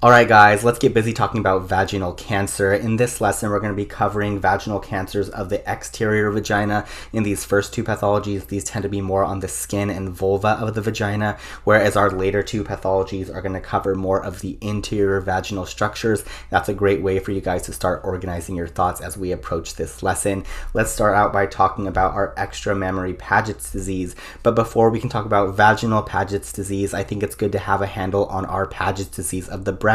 Alright guys, let's get busy talking about vaginal cancer. In this lesson, we're going to be covering vaginal cancers of the exterior vagina. In these first two pathologies, these tend to be more on the skin and vulva of the vagina, whereas our later two pathologies are going to cover more of the interior vaginal structures. That's a great way for you guys to start organizing your thoughts as we approach this lesson. Let's start out by talking about our extramammary Paget's disease. But before we can talk about vaginal Paget's disease, I think it's good to have a handle on our Paget's disease of the breast,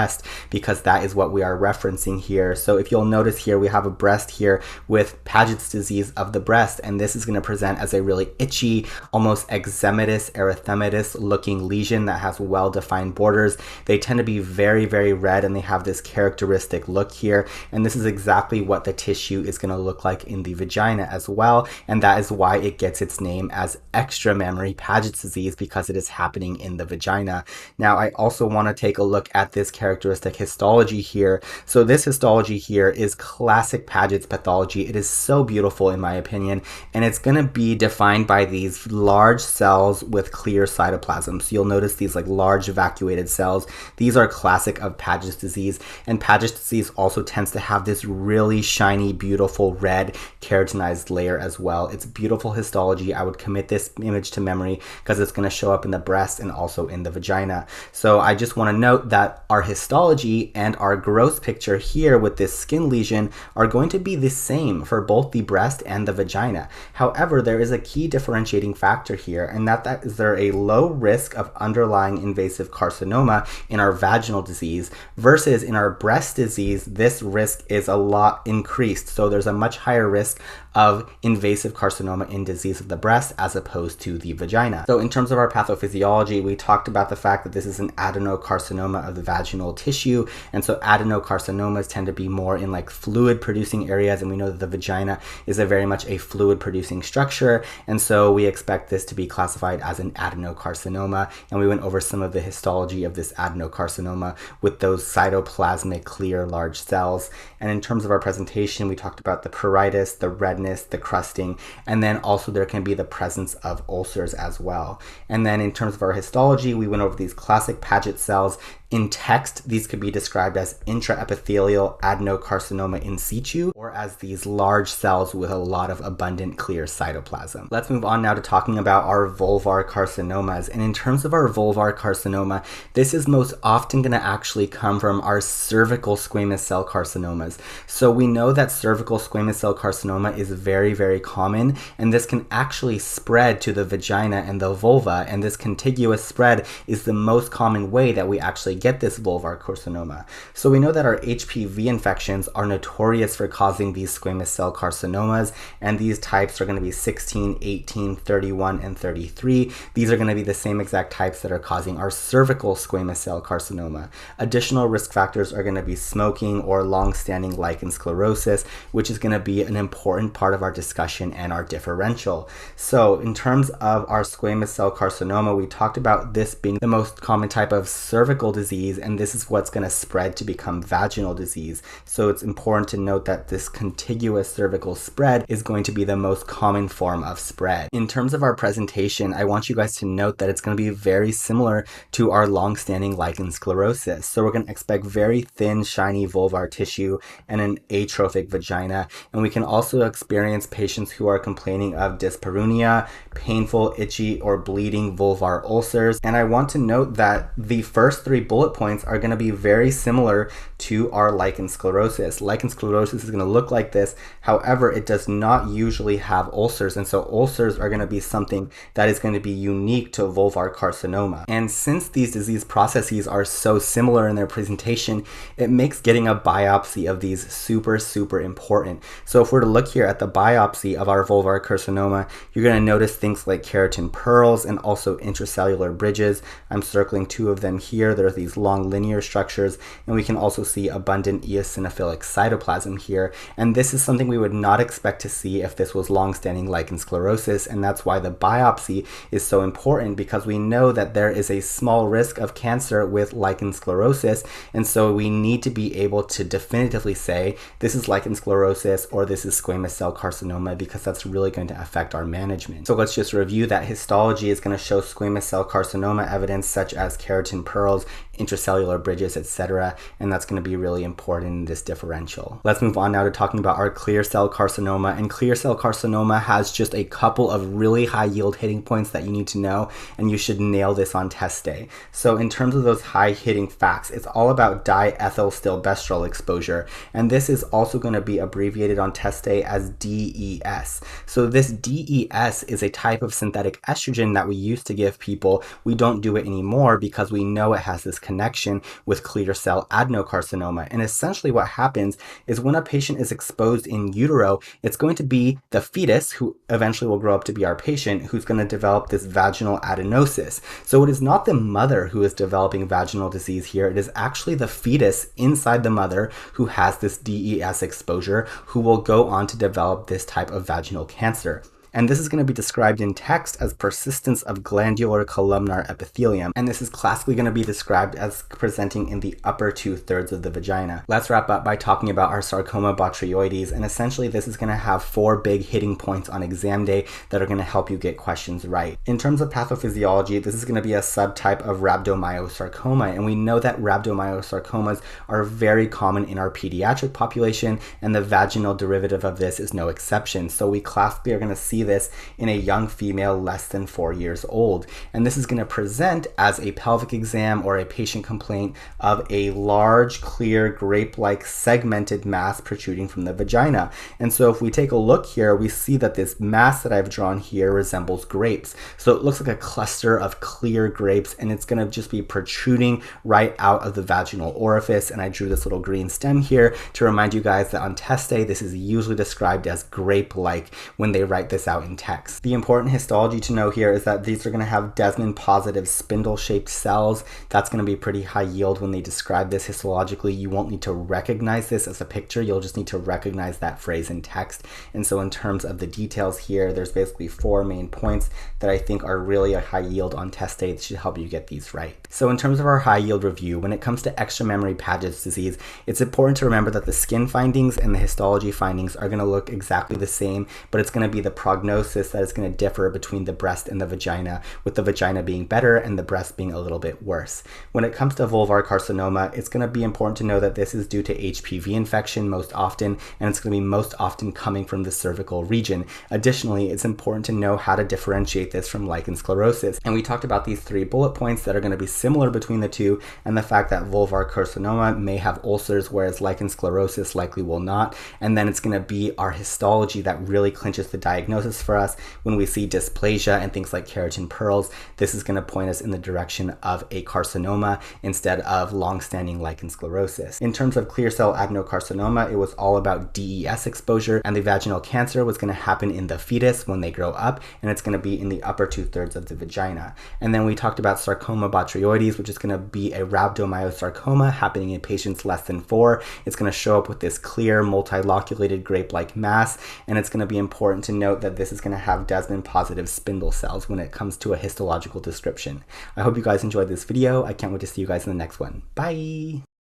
because that is what we are referencing here. So if you'll notice here, we have a breast here with Paget's disease of the breast, and this is going to present as a really itchy, almost eczematous, erythematous looking lesion that has well-defined borders. They tend to be very, very red, and they have this characteristic look here, and this is exactly what the tissue is going to look like in the vagina as well, and that is why it gets its name as extramammary Paget's disease, because it is happening in the vagina. Now, I also want to take a look at this characteristic histology here. So this histology here is classic Paget's pathology. It is so beautiful in my opinion, and it's going to be defined by these large cells with clear cytoplasm. So you'll notice these like large evacuated cells. These are classic of Paget's disease, and Paget's disease also tends to have this really shiny, beautiful red keratinized layer as well. It's beautiful histology. I would commit this image to memory because it's going to show up in the breast and also in the vagina. So I just want to note that our histology and our gross picture here with this skin lesion are going to be the same for both the breast and the vagina. However, there is a key differentiating factor here, and that is there a low risk of underlying invasive carcinoma in our vaginal disease versus in our breast disease, this risk is a lot increased. So there's a much higher risk of invasive carcinoma in disease of the breast as opposed to the vagina. So in terms of our pathophysiology, we talked about the fact that this is an adenocarcinoma of the vaginal tissue, and so adenocarcinomas tend to be more in like fluid producing areas, and we know that the vagina is very much a fluid producing structure, and so we expect this to be classified as an adenocarcinoma, and we went over some of the histology of this adenocarcinoma with those cytoplasmic clear large cells. And in terms of our presentation, we talked about the pruritus, the redness, the crusting, and then also there can be the presence of ulcers as well. And then in terms of our histology, we went over these classic Paget cells. In text, these could be described as intraepithelial adenocarcinoma in situ, or as these large cells with a lot of abundant clear cytoplasm. Let's move on now to talking about our vulvar carcinomas. And in terms of our vulvar carcinoma, this is most often going to actually come from our cervical squamous cell carcinomas. So we know that cervical squamous cell carcinoma is very, very common, and this can actually spread to the vagina and the vulva, and this contiguous spread is the most common way that we actually get this vulvar carcinoma. So we know that our HPV infections are notorious for causing these squamous cell carcinomas, and these types are going to be 16, 18, 31, and 33. These are going to be the same exact types that are causing our cervical squamous cell carcinoma. Additional risk factors are going to be smoking or long-standing lichen sclerosis, which is going to be an important part of our discussion and our differential. So in terms of our squamous cell carcinoma, we talked about this being the most common type of cervical disease, and this is what's going to spread to become vaginal disease. So it's important to note that this contiguous cervical spread is going to be the most common form of spread. In terms of our presentation, I want you guys to note that it's going to be very similar to our long-standing lichen sclerosis. So we're going to expect very thin, shiny vulvar tissue and an atrophic vagina, and we can also experience patients who are complaining of dyspareunia, painful, itchy, or bleeding vulvar ulcers. And I want to note that the first three bullet points are going to be very similar to our lichen sclerosis. Lichen sclerosis is going to look like this. However, it does not usually have ulcers, and so ulcers are going to be something that is going to be unique to vulvar carcinoma. And since these disease processes are so similar in their presentation, it makes getting a biopsy of these super, super important. So if we're to look here at the biopsy of our vulvar carcinoma, you're going to notice things like keratin pearls and also intracellular bridges. I'm circling two of them here. There's these long linear structures, and we can also see abundant eosinophilic cytoplasm here. And this is something we would not expect to see if this was long-standing lichen sclerosis, and that's why the biopsy is so important, because we know that there is a small risk of cancer with lichen sclerosis, and so we need to be able to definitively say this is lichen sclerosis or this is squamous cell carcinoma, because that's really going to affect our management. So let's just review that histology is going to show squamous cell carcinoma evidence such as keratin pearls, intracellular bridges, etc. And that's going to be really important in this differential. Let's move on now to talking about our clear cell carcinoma. And clear cell carcinoma has just a couple of really high yield hitting points that you need to know, and you should nail this on test day. So in terms of those high hitting facts, it's all about diethylstilbestrol exposure, and this is also going to be abbreviated on test day as DES. So this DES is a type of synthetic estrogen that we used to give people. We don't do it anymore because we know it has this connection with clear cell adenocarcinoma. And essentially what happens is when a patient is exposed in utero, it's going to be the fetus, who eventually will grow up to be our patient, who's going to develop this vaginal adenosis. So it is not the mother who is developing vaginal disease here. It is actually the fetus inside the mother who has this DES exposure, who will go on to develop this type of vaginal cancer. And this is going to be described in text as persistence of glandular columnar epithelium. And this is classically going to be described as presenting in the upper 2/3 of the vagina. Let's wrap up by talking about our sarcoma botryoides. And essentially this is going to have 4 big hitting points on exam day that are going to help you get questions right. In terms of pathophysiology, this is going to be a subtype of rhabdomyosarcoma. And we know that rhabdomyosarcomas are very common in our pediatric population, and the vaginal derivative of this is no exception. So we classically are going to see this in a young female less than 4 years old. And this is going to present as a pelvic exam or a patient complaint of a large, clear, grape-like segmented mass protruding from the vagina. And so if we take a look here, we see that this mass that I've drawn here resembles grapes. So it looks like a cluster of clear grapes, and it's going to just be protruding right out of the vaginal orifice. And I drew this little green stem here to remind you guys that on test day, this is usually described as grape-like when they write this out in text. The important histology to know here is that these are going to have Desmond positive spindle-shaped cells. That's going to be pretty high yield when they describe this histologically. You won't need to recognize this as a picture. You'll just need to recognize that phrase in text. And so in terms of the details here, there's basically 4 main points that I think are really a high yield on test day that should help you get these right. So in terms of our high yield review, when it comes to extramammary Paget's disease, it's important to remember that the skin findings and the histology findings are going to look exactly the same, but it's going to be the prognosis that is going to differ between the breast and the vagina, with the vagina being better and the breast being a little bit worse. When it comes to vulvar carcinoma, it's going to be important to know that this is due to HPV infection most often, and it's going to be most often coming from the cervical region. Additionally, it's important to know how to differentiate this from lichen sclerosis. And we talked about these 3 bullet points that are going to be similar between the two, and the fact that vulvar carcinoma may have ulcers, whereas lichen sclerosis likely will not. And then it's going to be our histology that really clinches the diagnosis for us. When we see dysplasia and things like keratin pearls, this is going to point us in the direction of a carcinoma instead of long-standing lichen sclerosis. In terms of clear cell adenocarcinoma, it was all about DES exposure, and the vaginal cancer was going to happen in the fetus when they grow up, and it's going to be in the upper 2/3 of the vagina. And then we talked about sarcoma botryoides, which is going to be a rhabdomyosarcoma happening in patients less than 4. It's going to show up with this clear multiloculated grape-like mass, and it's going to be important to note that this is going to have Desmond positive spindle cells when it comes to a histological description. I hope you guys enjoyed this video. I can't wait to see you guys in the next one. Bye!